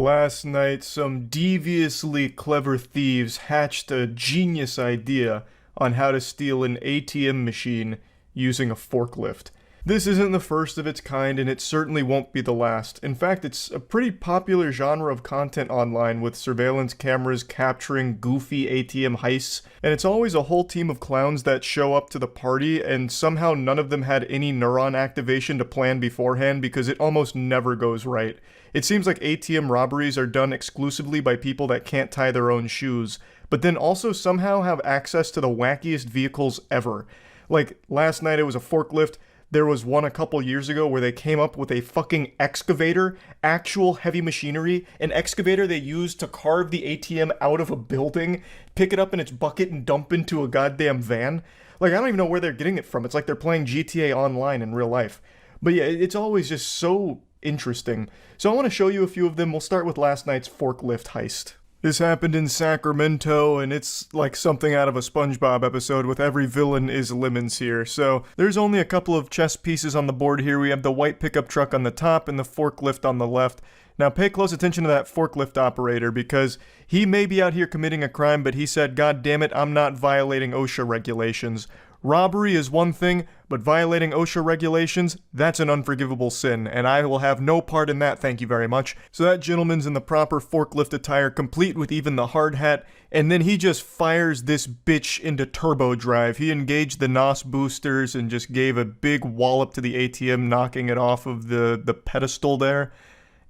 Last night, some deviously clever thieves hatched a genius idea on how to steal an ATM machine using a forklift. This isn't the first of its kind, and it certainly won't be the last. In fact, it's a pretty popular genre of content online, with surveillance cameras capturing goofy ATM heists, and it's always a whole team of clowns that show up to the party, and somehow none of them had any neuron activation to plan beforehand because it almost never goes right. It seems like ATM robberies are done exclusively by people that can't tie their own shoes, but then also somehow have access to the wackiest vehicles ever. Like, last night it was a forklift. There was one a couple years ago where they came up with a fucking excavator, actual heavy machinery, an excavator they used to carve the ATM out of a building, pick it up in its bucket and dump into a goddamn van. Like, I don't even know where they're getting it from. It's like they're playing GTA Online in real life. But yeah, it's always just so interesting. So I want to show you a few of them. We'll start with last night's forklift heist. This happened in Sacramento, and it's like something out of a SpongeBob episode with every villain is lemons here. So there's only a couple of chess pieces on the board here. We have the white pickup truck on the top and the forklift on the left. Now pay close attention to that forklift operator, because he may be out here committing a crime, but he said, "God damn it, I'm not violating OSHA regulations." Robbery is one thing, but violating OSHA regulations, that's an unforgivable sin, and I will have no part in that, thank you very much. So that gentleman's in the proper forklift attire, complete with even the hard hat, and then he just fires this bitch into turbo drive. He engaged the NOS boosters and just gave a big wallop to the ATM, knocking it off of the pedestal there.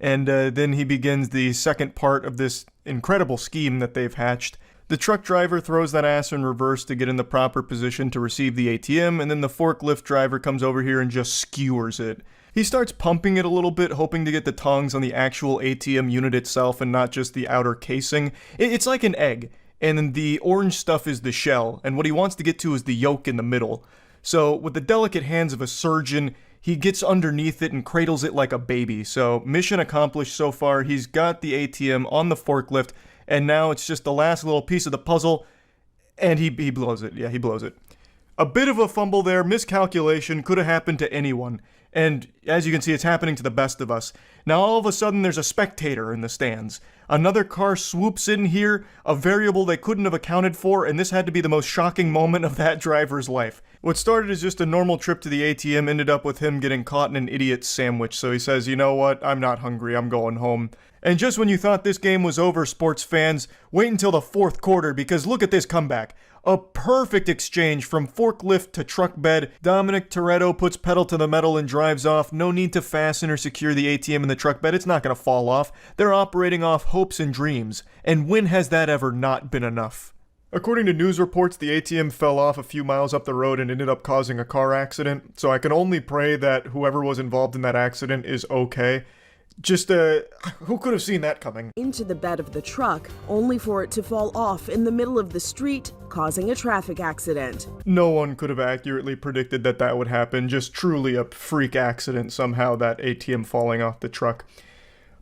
And then he begins the second part of this incredible scheme that they've hatched. The truck driver throws that ass in reverse to get in the proper position to receive the ATM, and then the forklift driver comes over here and just skewers it. He starts pumping it a little bit, hoping to get the tongs on the actual ATM unit itself and not just the outer casing. It's like an egg, and then the orange stuff is the shell, and what he wants to get to is the yolk in the middle. So, with the delicate hands of a surgeon, he gets underneath it and cradles it like a baby. So, mission accomplished so far. He's got the ATM on the forklift, and now it's just the last little piece of the puzzle, and he blows it. Yeah, he blows it. A bit of a fumble there, miscalculation, could have happened to anyone. And as you can see, it's happening to the best of us. Now all of a sudden there's a spectator in the stands. Another car swoops in here, a variable they couldn't have accounted for, and this had to be the most shocking moment of that driver's life. What started as just a normal trip to the ATM ended up with him getting caught in an idiot's sandwich, so he says, "You know what, I'm not hungry, I'm going home." And just when you thought this game was over, sports fans, wait until the fourth quarter, because look at this comeback. A perfect exchange from forklift to truck bed. Dominic Toretto puts pedal to the metal and drives off. No need to fasten or secure the ATM in the truck bed. It's not going to fall off. They're operating off hopes and dreams. And when has that ever not been enough? According to news reports, the ATM fell off a few miles up the road and ended up causing a car accident. So I can only pray that whoever was involved in that accident is okay. Just, who could have seen that coming? Into the bed of the truck, only for it to fall off in the middle of the street, causing a traffic accident. No one could have accurately predicted that that would happen. Just truly a freak accident somehow, that ATM falling off the truck.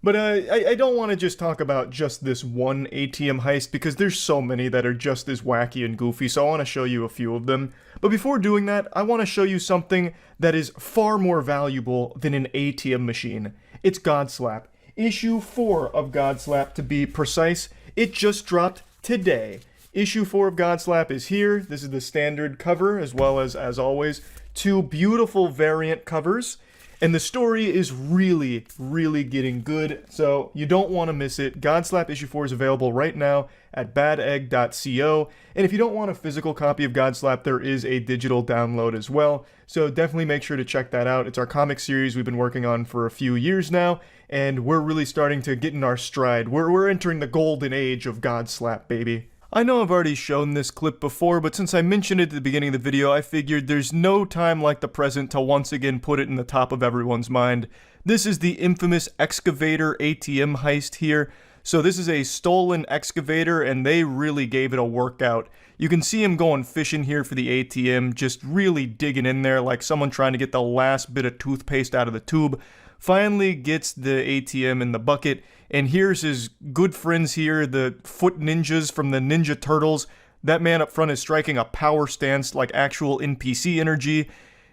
But I don't want to just talk about just this one ATM heist, because there's so many that are just as wacky and goofy, so I want to show you a few of them. But before doing that, I want to show you something that is far more valuable than an ATM machine. It's Godslap. Issue 4 of Godslap, to be precise. It just dropped today. Issue 4 of Godslap is here. This is the standard cover, as well as always, 2 beautiful variant covers. And the story is really, really getting good, so you don't want to miss it. Godslap issue 4 is available right now at badegg.co. And if you don't want a physical copy of Godslap, there is a digital download as well. So definitely make sure to check that out. It's our comic series we've been working on for a few years now, and we're really starting to get in our stride. We're entering the golden age of Godslap, baby. I know I've already shown this clip before, but since I mentioned it at the beginning of the video, I figured there's no time like the present to once again put it in the top of everyone's mind. This is the infamous excavator ATM heist here. So this is a stolen excavator, and they really gave it a workout. You can see him going fishing here for the ATM, just really digging in there like someone trying to get the last bit of toothpaste out of the tube. Finally gets the ATM in the bucket, and here's his good friends here, the foot ninjas from the Ninja Turtles. That man up front is striking a power stance like actual NPC energy,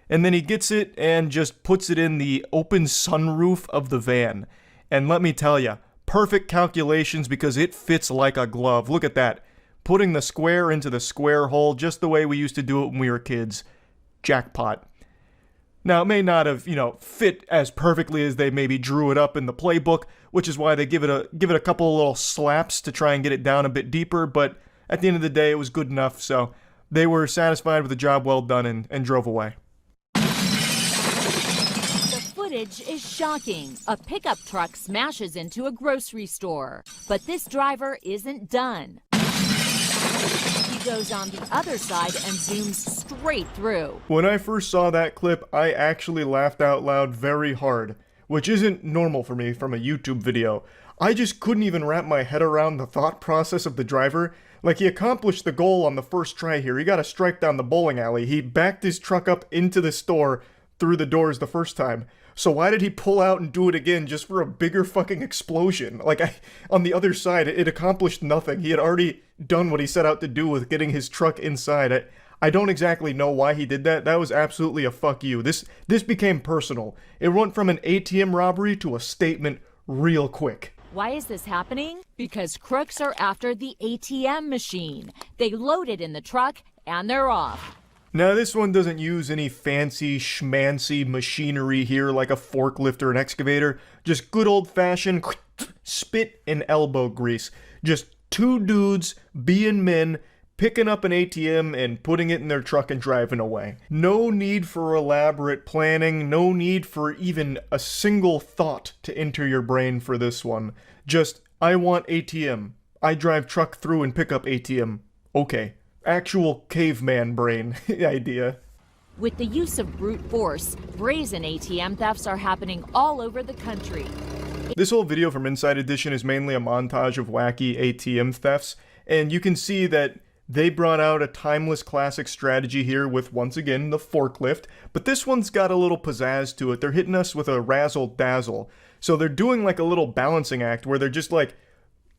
and then he gets it and just puts it in the open sunroof of the van. And let me tell ya, perfect calculations because it fits like a glove. Look at that. Putting the square into the square hole just the way we used to do it when we were kids. Jackpot. Now, it may not have, fit as perfectly as they maybe drew it up in the playbook, which is why they give it a couple of little slaps to try and get it down a bit deeper, but at the end of the day, it was good enough, so they were satisfied with the job well done and drove away. The footage is shocking. A pickup truck smashes into a grocery store, but this driver isn't done. He goes on the other side and zooms straight through. When I first saw that clip, I actually laughed out loud very hard, which isn't normal for me from a YouTube video. I just couldn't even wrap my head around the thought process of the driver. Like, he accomplished the goal on the first try here. He got a strike down the bowling alley. He backed his truck up into the store through the doors the first time. So why did he pull out and do it again just for a bigger fucking explosion? Like, on the other side, it accomplished nothing. He had already done what he set out to do with getting his truck inside. I don't exactly know why he did that. That was absolutely a fuck you. This became personal. It went from an ATM robbery to a statement real quick. Why is this happening? Because crooks are after the ATM machine. They load it in the truck and they're off. Now, this one doesn't use any fancy schmancy machinery here like a forklift or an excavator. Just good old-fashioned spit and elbow grease. Just two dudes being men, picking up an ATM and putting it in their truck and driving away. No need for elaborate planning, no need for even a single thought to enter your brain for this one. Just, I want ATM. I drive truck through and pick up ATM. Okay. Actual caveman brain idea. With the use of brute force, brazen ATM thefts are happening all over the country. This whole video from Inside Edition is mainly a montage of wacky ATM thefts, and you can see that they brought out a timeless classic strategy here with, once again, the forklift, but this one's got a little pizzazz to it. They're hitting us with a razzle-dazzle. So they're doing like a little balancing act where they're just like,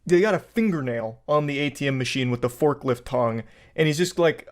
they got a fingernail on the ATM machine with the forklift tongue, and he's just like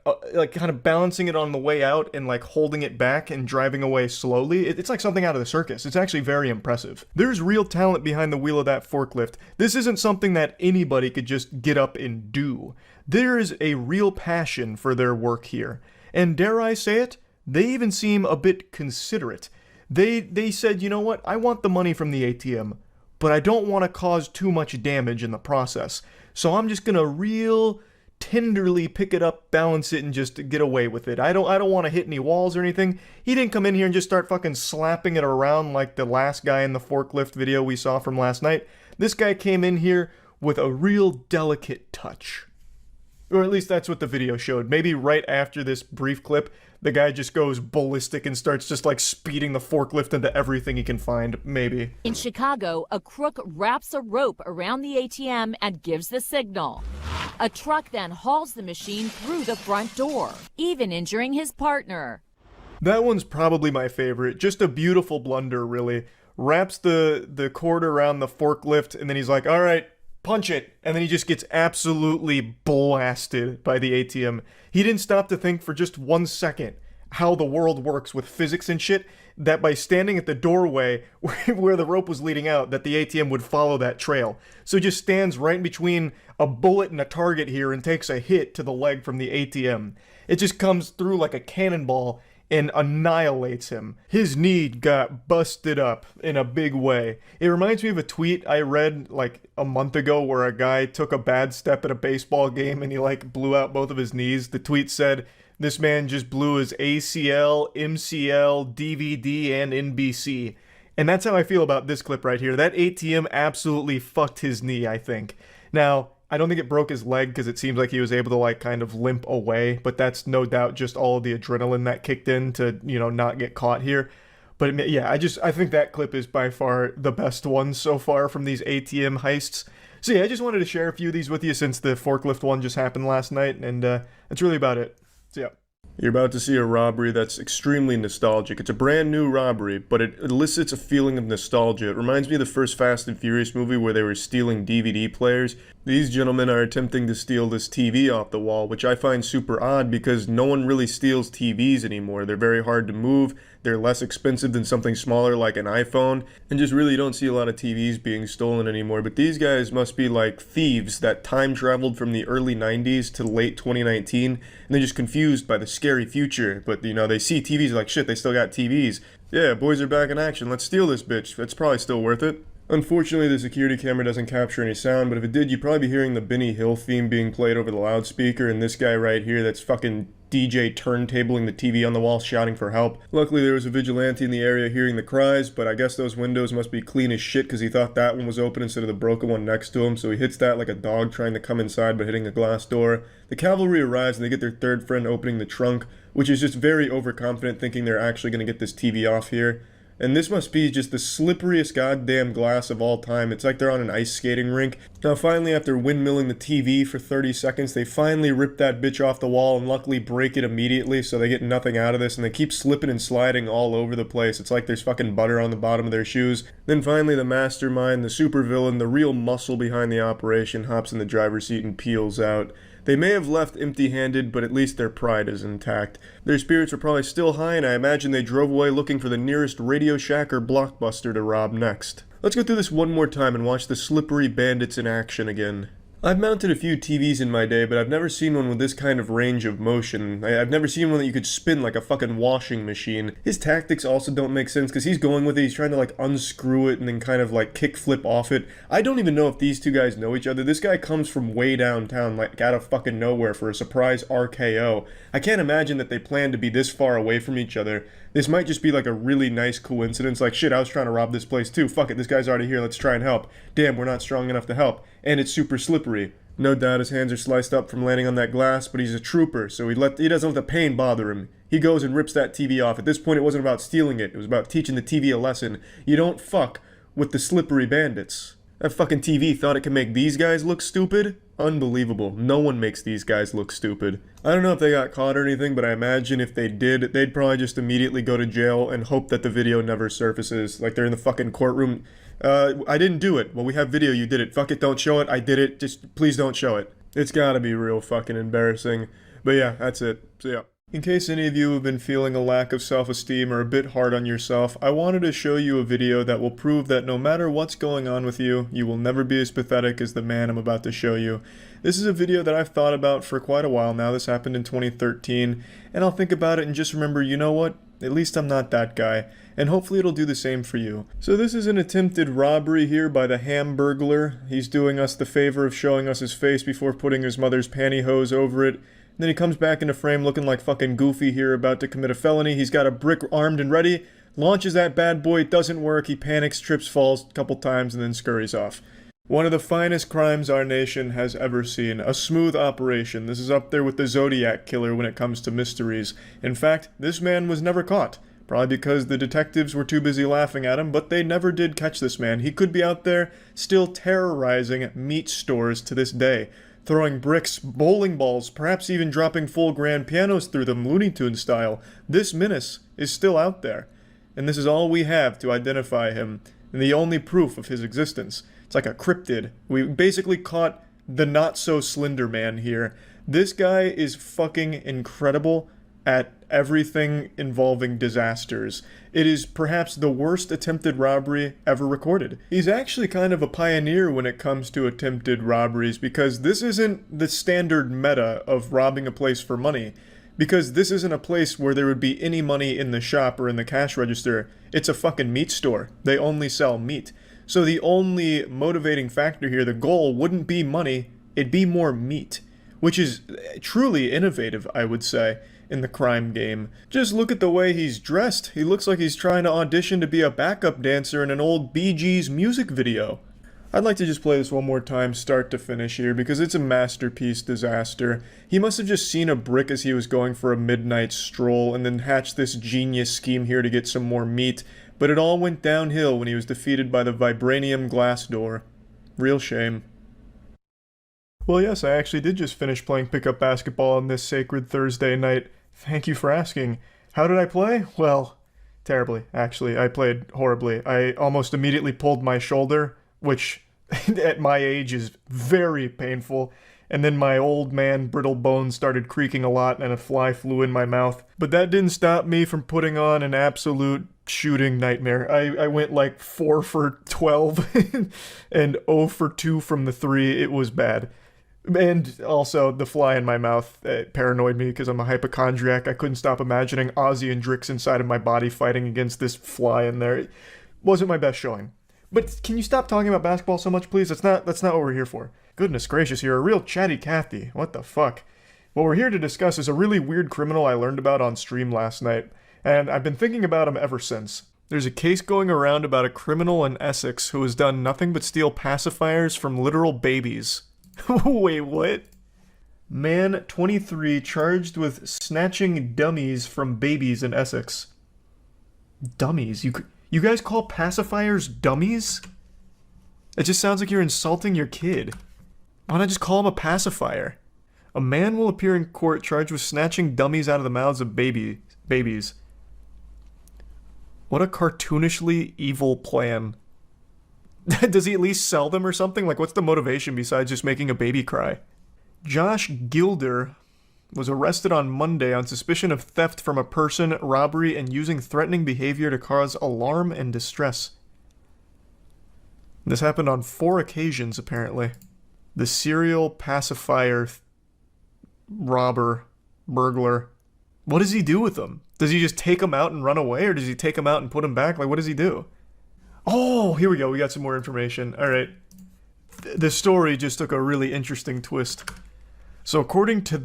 kind of balancing it on the way out and like holding it back and driving away slowly. It's like something out of the circus. It's actually very impressive. There's real talent behind the wheel of that forklift. This isn't something that anybody could just get up and do. There is a real passion for their work here. And dare I say it, they even seem a bit considerate. They said, you know what, I want the money from the ATM, but I don't want to cause too much damage in the process. So I'm just gonna real tenderly pick it up, balance it, and just get away with it. I don't want to hit any walls or anything. He didn't come in here and just start fucking slapping it around like the last guy in the forklift video we saw from last night. This guy came in here with a real delicate touch. Or at least that's what the video showed. Maybe right after this brief clip, the guy just goes ballistic and starts just like speeding the forklift into everything he can find, maybe. In Chicago, a crook wraps a rope around the ATM and gives the signal. A truck then hauls the machine through the front door, even injuring his partner. That one's probably my favorite. Just a beautiful blunder, really. Wraps the cord around the forklift, and then he's like, all right, punch it. And then he just gets absolutely blasted by the ATM. He didn't stop to think for just 1 second how the world works with physics and shit, that by standing at the doorway where the rope was leading out, that the ATM would follow that trail. So he just stands right in between a bullet and a target here and takes a hit to the leg from the ATM. It just comes through like a cannonball and annihilates him. His knee got busted up in a big way. It reminds me of a tweet I read like a month ago where a guy took a bad step at a baseball game and he like blew out both of his knees. The tweet said, this man just blew his ACL, MCL, DVD, and NBC. And that's how I feel about this clip right here. That ATM absolutely fucked his knee, I think. Now, I don't think it broke his leg because it seems like he was able to like kind of limp away, but that's no doubt just all of the adrenaline that kicked in to, not get caught here. But yeah, I think that clip is by far the best one so far from these ATM heists. So yeah, I just wanted to share a few of these with you since the forklift one just happened last night, and that's really about it. So yeah. You're about to see a robbery that's extremely nostalgic. It's a brand new robbery, but it elicits a feeling of nostalgia. It reminds me of the first Fast and Furious movie where they were stealing DVD players. These gentlemen are attempting to steal this TV off the wall, which I find super odd because no one really steals TVs anymore. They're very hard to move, they're less expensive than something smaller like an iPhone, and just really don't see a lot of TVs being stolen anymore. But these guys must be like thieves that time traveled from the early 90s to late 2019, and they're just confused by the scary future. But you know, they see TVs like, shit, they still got TVs. Yeah, boys are back in action, let's steal this bitch. It's probably still worth it. Unfortunately, the security camera doesn't capture any sound, but if it did, you'd probably be hearing the Benny Hill theme being played over the loudspeaker, and this guy right here that's fucking DJ turntabling the TV on the wall shouting for help. Luckily, there was a vigilante in the area hearing the cries, but I guess those windows must be clean as shit because he thought that one was open instead of the broken one next to him, so he hits that like a dog trying to come inside but hitting a glass door. The cavalry arrives and they get their third friend opening the trunk, which is just very overconfident, thinking they're actually going to get this TV off here. And this must be just the slipperiest goddamn glass of all time. It's like they're on an ice skating rink. Now finally, after windmilling the TV for 30 seconds, they finally rip that bitch off the wall and luckily break it immediately so they get nothing out of this, and they keep slipping and sliding all over the place. It's like there's fucking butter on the bottom of their shoes. Then finally the mastermind, the supervillain, the real muscle behind the operation hops in the driver's seat and peels out. They may have left empty-handed, but at least their pride is intact. Their spirits were probably still high, and I imagine they drove away looking for the nearest Radio Shack or Blockbuster to rob next. Let's go through this one more time and watch the slippery bandits in action again. I've mounted a few TVs in my day, but I've never seen one with this kind of range of motion. I've never seen one that you could spin like a fucking washing machine. His tactics also don't make sense because he's going with it, he's trying to like unscrew it and then kind of like kick flip off it. I don't even know if these two guys know each other. This guy comes from way downtown, like out of fucking nowhere for a surprise RKO. I can't imagine that they plan to be this far away from each other. This might just be like a really nice coincidence, like shit, I was trying to rob this place too, fuck it, this guy's already here, let's try and help. Damn, we're not strong enough to help. And it's super slippery. No doubt his hands are sliced up from landing on that glass, but he's a trooper, so he doesn't let the pain bother him. He goes and rips that TV off. At this point, it wasn't about stealing it, it was about teaching the TV a lesson. You don't fuck with the slippery bandits. That fucking TV thought it could make these guys look stupid? Unbelievable. No one makes these guys look stupid. I don't know if they got caught or anything, but I imagine if they did, they'd probably just immediately go to jail and hope that the video never surfaces. Like they're in the fucking courtroom. I didn't do it. Well, we have video, you did it. Fuck it, don't show it. I did it. Just please don't show it. It's gotta be real fucking embarrassing. But yeah, that's it. So yeah. In case any of you have been feeling a lack of self-esteem or a bit hard on yourself, I wanted to show you a video that will prove that no matter what's going on with you, you will never be as pathetic as the man I'm about to show you. This is a video that I've thought about for quite a while now. This happened in 2013, and I'll think about it and just remember, you know what? At least I'm not that guy, and hopefully it'll do the same for you. So this is an attempted robbery here by the Hamburglar. He's doing us the favor of showing us his face before putting his mother's pantyhose over it. Then he comes back into frame looking like fucking Goofy here, about to commit a felony. He's got a brick armed and ready, launches that bad boy, it doesn't work, he panics, trips, falls a couple times, and then scurries off. One of the finest crimes our nation has ever seen. A smooth operation. This is up there with the Zodiac Killer when it comes to mysteries. In fact, this man was never caught. Probably because the detectives were too busy laughing at him, but they never did catch this man. He could be out there still terrorizing meat stores to this day. Throwing bricks, bowling balls, perhaps even dropping full grand pianos through them, Looney Tunes style. This menace is still out there. And this is all we have to identify him, and the only proof of his existence. It's like a cryptid. We basically caught the not-so-slender man here. This guy is fucking incredible at everything involving disasters. It is perhaps the worst attempted robbery ever recorded. He's actually kind of a pioneer when it comes to attempted robberies, because this isn't the standard meta of robbing a place for money. Because this isn't a place where there would be any money in the shop or in the cash register. It's a fucking meat store. They only sell meat. So the only motivating factor here, the goal, wouldn't be money, it'd be more meat. Which is truly innovative, I would say, in the crime game. Just look at the way he's dressed. He looks like he's trying to audition to be a backup dancer in an old Bee Gees music video. I'd like to just play this one more time, start to finish here, because it's a masterpiece disaster. He must have just seen a brick as he was going for a midnight stroll, and then hatched this genius scheme here to get some more meat, but it all went downhill when he was defeated by the vibranium glass door. Real shame. Well, yes, I actually did just finish playing pickup basketball on this sacred Thursday night. Thank you for asking. How did I play? Well, terribly, actually. I played horribly. I almost immediately pulled my shoulder, which at my age is very painful. And then my old man brittle bones started creaking a lot and a fly flew in my mouth. But that didn't stop me from putting on an absolute shooting nightmare. I went like 4 for 12 and 0 for 2 from the 3. It was bad. And also, the fly in my mouth paranoid me because I'm a hypochondriac. I couldn't stop imagining Ozzy and Drix inside of my body fighting against this fly in there. It wasn't my best showing. But can you stop talking about basketball so much, please? That's not what we're here for. Goodness gracious, you're a real chatty Cathy. What the fuck? What we're here to discuss is a really weird criminal I learned about on stream last night, and I've been thinking about him ever since. There's a case going around about a criminal in Essex who has done nothing but steal pacifiers from literal babies. Wait, what? Man, 23, charged with snatching dummies from babies in Essex. Dummies? You guys call pacifiers dummies? It just sounds like you're insulting your kid. Why not just call him a pacifier? A man will appear in court charged with snatching dummies out of the mouths of babies. What a cartoonishly evil plan. Does he at least sell them or something? Like, what's the motivation besides just making a baby cry? Josh Gilder was arrested on Monday on suspicion of theft from a person, robbery, and using threatening behavior to cause alarm and distress. This happened on 4 occasions, apparently. The serial pacifier robber, burglar. What does he do with them? Does he just take them out and run away, or does he take them out and put them back? Like, what does he do? Oh, here we go. We got some more information. All right. The story just took a really interesting twist. So according to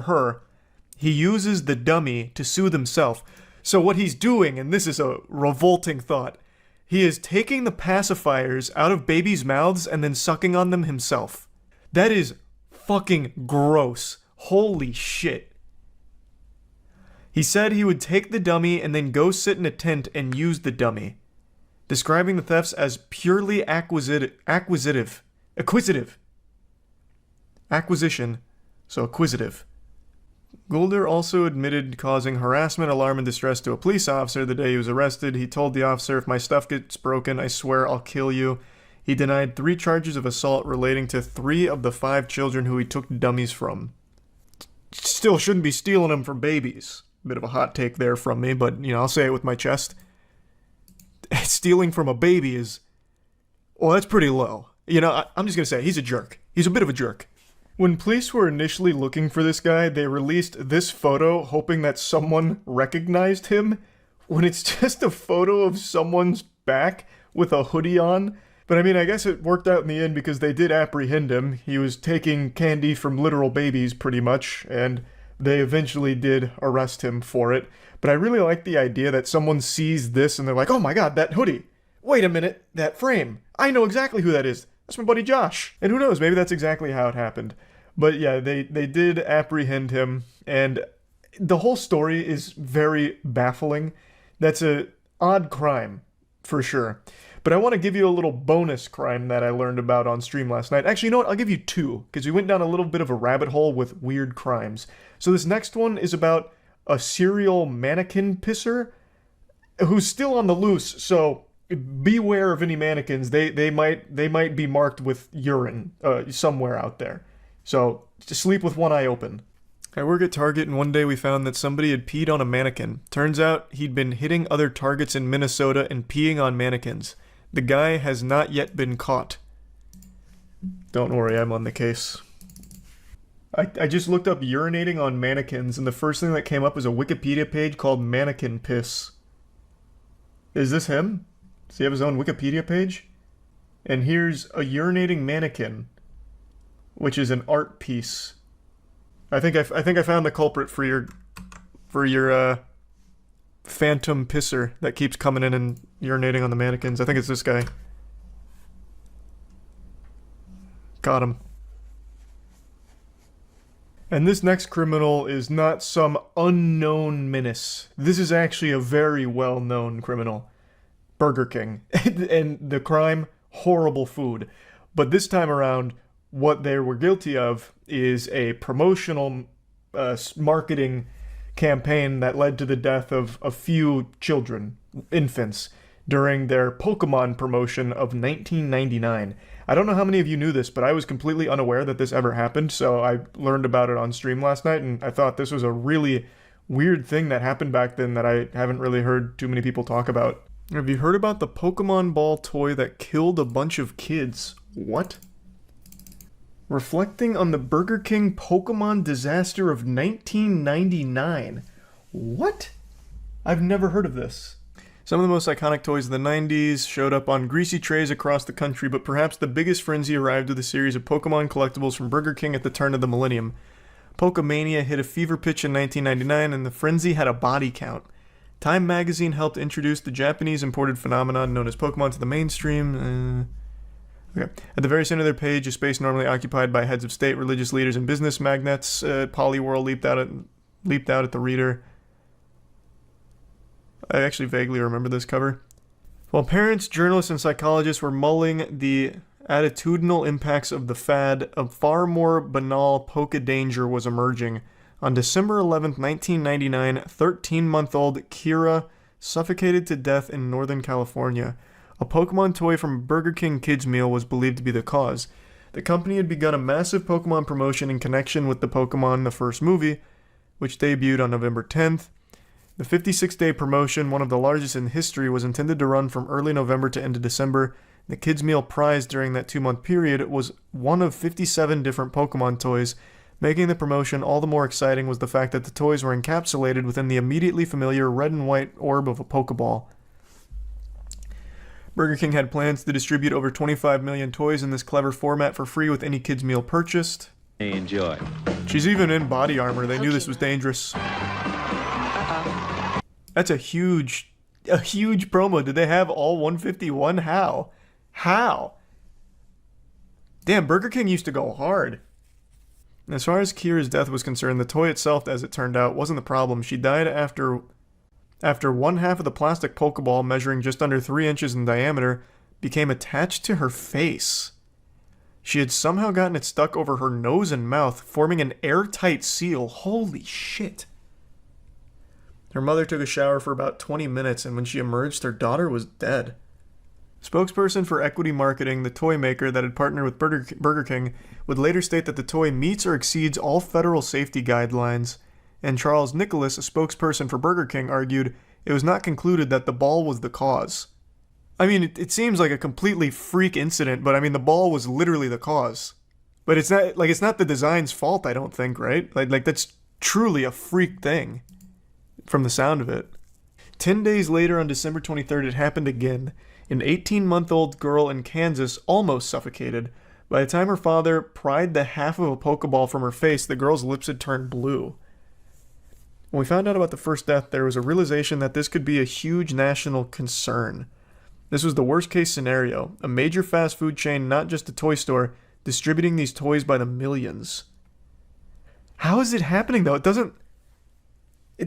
her, he uses the dummy to soothe himself. So what he's doing, and this is a revolting thought, he is taking the pacifiers out of babies' mouths and then sucking on them himself. That is fucking gross. Holy shit. He said he would take the dummy and then go sit in a tent and use the dummy, describing the thefts as purely acquisition. Goulder also admitted causing harassment, alarm, and distress to a police officer the day he was arrested. He told the officer, "If my stuff gets broken, I swear I'll kill you." He denied 3 charges of assault relating to 3 of the 5 children who he took dummies from. Still shouldn't be stealing them from babies. Bit of a hot take there from me, but, I'll say it with my chest. Stealing from a baby is... well, that's pretty low. I'm just gonna say, he's a jerk. He's a bit of a jerk. When police were initially looking for this guy, they released this photo hoping that someone recognized him, when it's just a photo of someone's back with a hoodie on. But I guess it worked out in the end because they did apprehend him. He was taking candy from literal babies, pretty much, and they eventually did arrest him for it. But I really like the idea that someone sees this and they're like, "Oh my god, that hoodie! Wait a minute, that frame! I know exactly who that is! That's my buddy Josh!" And who knows, maybe that's exactly how it happened. But yeah, they did apprehend him, and the whole story is very baffling. That's a odd crime, for sure. But I want to give you a little bonus crime that I learned about on stream last night. Actually, you know what? I'll give you 2, because we went down a little bit of a rabbit hole with weird crimes. So this next one is about a serial mannequin pisser who's still on the loose, so beware of any mannequins. They might be marked with urine somewhere out there. So just sleep with one eye open. I work at Target, and one day we found that somebody had peed on a mannequin. Turns out he'd been hitting other Targets in Minnesota and peeing on mannequins. The guy has not yet been caught. Don't worry, I'm on the case. I just looked up urinating on mannequins, and the first thing that came up was a Wikipedia page called Mannequin Piss. Is this him? Does he have his own Wikipedia page? And here's a urinating mannequin, which is an art piece. I think I found the culprit for your phantom pisser that keeps coming in and urinating on the mannequins. I think it's this guy. Got him. And this next criminal is not some unknown menace. This is actually a very well-known criminal. Burger King. And the crime, horrible food. But this time around, what they were guilty of is a promotional marketing campaign that led to the death of a few children, infants, during their Pokemon promotion of 1999. I don't know how many of you knew this, but I was completely unaware that this ever happened, so I learned about it on stream last night, and I thought this was a really weird thing that happened back then that I haven't really heard too many people talk about. Have you heard about the Pokemon ball toy that killed a bunch of kids? What? Reflecting on the Burger King Pokemon disaster of 1999. What? I've never heard of this. Some of the most iconic toys of the 90s showed up on greasy trays across the country, but perhaps the biggest frenzy arrived with a series of Pokemon collectibles from Burger King at the turn of the millennium. Pokémania hit a fever pitch in 1999, and the frenzy had a body count. Time magazine helped introduce the Japanese imported phenomenon known as Pokemon to the mainstream. Okay. At the very center of their page, a space normally occupied by heads of state, religious leaders, and business magnates, Poliwhirl leaped out at the reader. I actually vaguely remember this cover. While parents, journalists, and psychologists were mulling the attitudinal impacts of the fad, a far more banal Pokedanger was emerging. On December 11th, 1999, 13-month-old Kira suffocated to death in Northern California. A Pokemon toy from Burger King Kids Meal was believed to be the cause. The company had begun a massive Pokemon promotion in connection with the Pokemon the First movie, which debuted on November 10th. The 56-day promotion, one of the largest in history, was intended to run from early November to end of December. The Kids Meal prize during that 2-month period was one of 57 different Pokemon toys. Making the promotion all the more exciting was the fact that the toys were encapsulated within the immediately familiar red and white orb of a Pokeball. Burger King had plans to distribute over 25 million toys in this clever format for free with any Kids Meal purchased. Enjoy. She's even in body armor. They knew this was dangerous. That's a huge promo. Did they have all 151? How? Damn, Burger King used to go hard. As far as Kira's death was concerned, the toy itself, as it turned out, wasn't the problem. She died after one half of the plastic Pokeball, measuring just under 3 inches in diameter, became attached to her face. She had somehow gotten it stuck over her nose and mouth, forming an airtight seal. Holy shit. Her mother took a shower for about 20 minutes, and when she emerged, her daughter was dead. Spokesperson for Equity Marketing, the toy maker that had partnered with Burger King, would later state that the toy meets or exceeds all federal safety guidelines. And Charles Nicholas, a spokesperson for Burger King, argued it was not concluded that the ball was the cause. I mean, it seems like a completely freak incident, but I mean, the ball was literally the cause. But it's not the design's fault, I don't think, right? Like that's truly a freak thing, from the sound of it. 10 days later, on December 23rd, it happened again. An 18-month-old girl in Kansas almost suffocated. By the time her father pried the half of a Pokeball from her face, the girl's lips had turned blue. When we found out about the first death, there was a realization that this could be a huge national concern. This was the worst-case scenario, a major fast food chain, not just a toy store, distributing these toys by the millions. How is it happening, though? It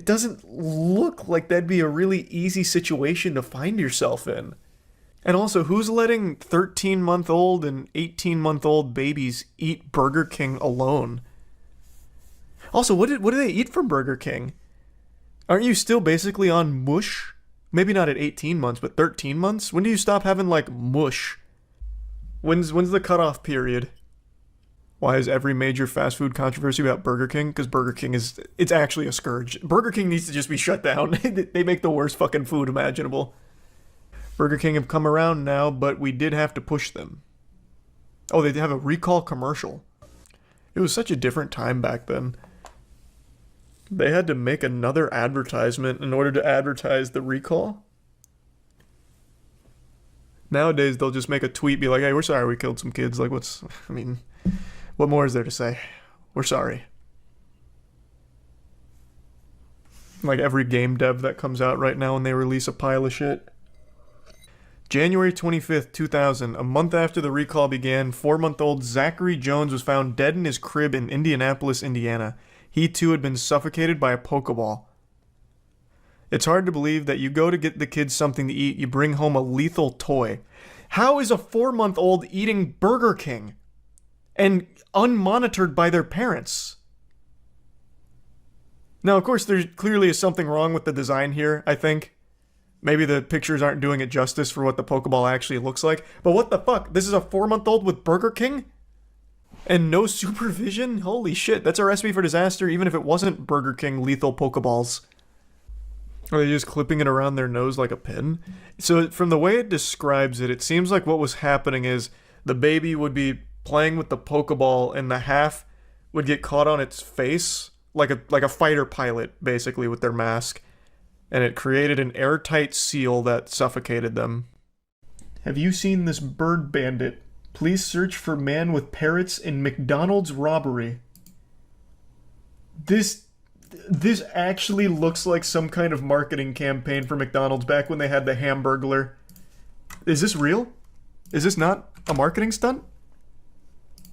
doesn't look like that'd be a really easy situation to find yourself in. And also, who's letting 13-month-old and 18-month-old babies eat Burger King alone? Also, what do they eat from Burger King? Aren't you still basically on mush? Maybe not at 18 months, but 13 months? When do you stop having, like, mush? When's the cutoff period? Why is every major fast food controversy about Burger King? Because Burger King it's actually a scourge. Burger King needs to just be shut down. They make the worst fucking food imaginable. Burger King have come around now, but we did have to push them. Oh, they have a recall commercial. It was such a different time back then. They had to make another advertisement in order to advertise the recall. Nowadays, they'll just make a tweet, be like, hey, we're sorry we killed some kids. Like, what more is there to say? We're sorry. Like every game dev that comes out right now when they release a pile of shit. January 25th, 2000, a month after the recall began, 4-month-old Zachary Jones was found dead in his crib in Indianapolis, Indiana. He too had been suffocated by a Pokeball. It's hard to believe that you go to get the kids something to eat, you bring home a lethal toy. How is a 4-month-old eating Burger King? And unmonitored by their parents? Now, of course, there clearly is something wrong with the design here, I think. Maybe the pictures aren't doing it justice for what the Pokeball actually looks like. But what the fuck? This is a 4-month-old with Burger King? And no supervision? Holy shit, that's a recipe for disaster, even if it wasn't Burger King lethal Pokeballs. Are they just clipping it around their nose like a pin? So from the way it describes it, it seems like what was happening is the baby would be playing with the Pokeball and the half would get caught on its face, like a fighter pilot, basically, with their mask. And it created an airtight seal that suffocated them. Have you seen this bird bandit? Please search for man with parrots in McDonald's robbery. This actually looks like some kind of marketing campaign for McDonald's back when they had the Hamburglar. Is this real? Is this not a marketing stunt?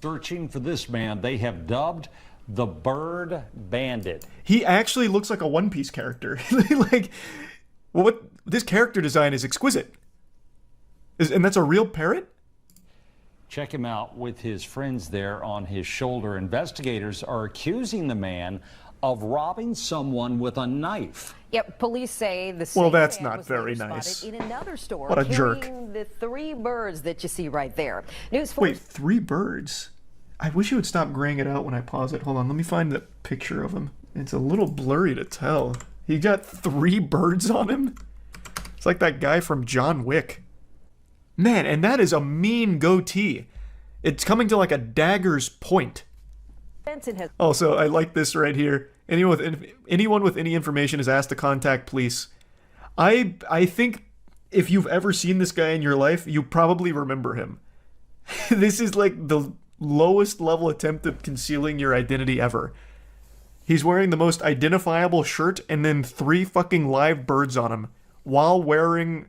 Searching for this man they have dubbed the Bird Bandit. He actually looks like a One Piece character. Like, what? This character design is exquisite. And that's a real parrot? Check him out with his friends there on his shoulder. Investigators are accusing the man of robbing someone with a knife. Yep, police say the Well, same that's man not was very later nice. spotted in another store What a jerk. carrying the 3 birds that you see right there. News 4. Wait, 3 birds? I wish you would stop graying it out when I pause it. Hold on, let me find the picture of him. It's a little blurry to tell. He got 3 birds on him? It's like that guy from John Wick. Man, and that is a mean goatee. It's coming to like a dagger's point. Also, I like this right here. Anyone with any information is asked to contact police. I think if you've ever seen this guy in your life, you probably remember him. This is like the lowest level attempt at concealing your identity ever. He's wearing the most identifiable shirt and then 3 fucking live birds on him while wearing...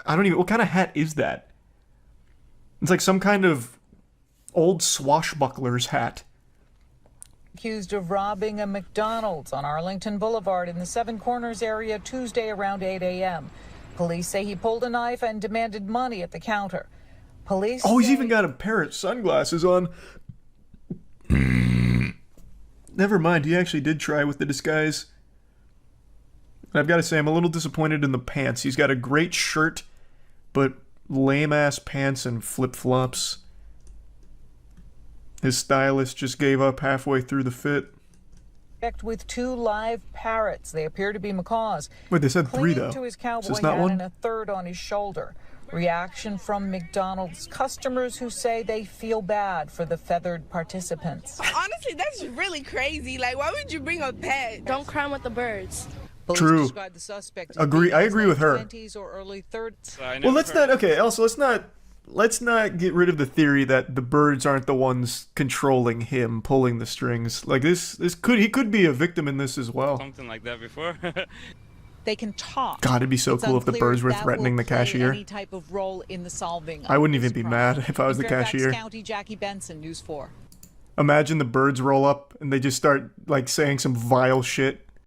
I don't even... What kind of hat is that? It's like some kind of old swashbuckler's hat. Accused of robbing a McDonald's on Arlington Boulevard in the Seven Corners area Tuesday around 8 a.m. Police say he pulled a knife and demanded money at the counter. Police Oh, he's say even got a pair of sunglasses on. Never mind, he actually did try with the disguise. I've got to say, I'm a little disappointed in the pants. He's got a great shirt, but lame-ass pants and flip-flops. His stylist just gave up halfway through the fit. with 2 live parrots. They appear to be macaws. Wait, they said 3 Clinging though. to his Is cowboy this not hat one? and a third on his shoulder. Reaction from McDonald's customers who say they feel bad for the feathered participants. Honestly, that's really crazy. Like, why would you bring a pet? Don't crime with the birds. Police True. describe the suspect as Agree- being I in his agree with late her. 20s or early 30s. Well, let's not. Okay. Also, let's not get rid of the theory that the birds aren't the ones controlling him, pulling the strings. Like he could be a victim in this as well. Something like that before. They can talk. God, it'd be so It's cool if the unclear birds were that threatening will the play cashier. Any type of role in the solving I wouldn't of this even be crime. mad if I was In the Fairfax cashier. County, Jackie Benson, News 4. Imagine the birds roll up and they just start like saying some vile shit.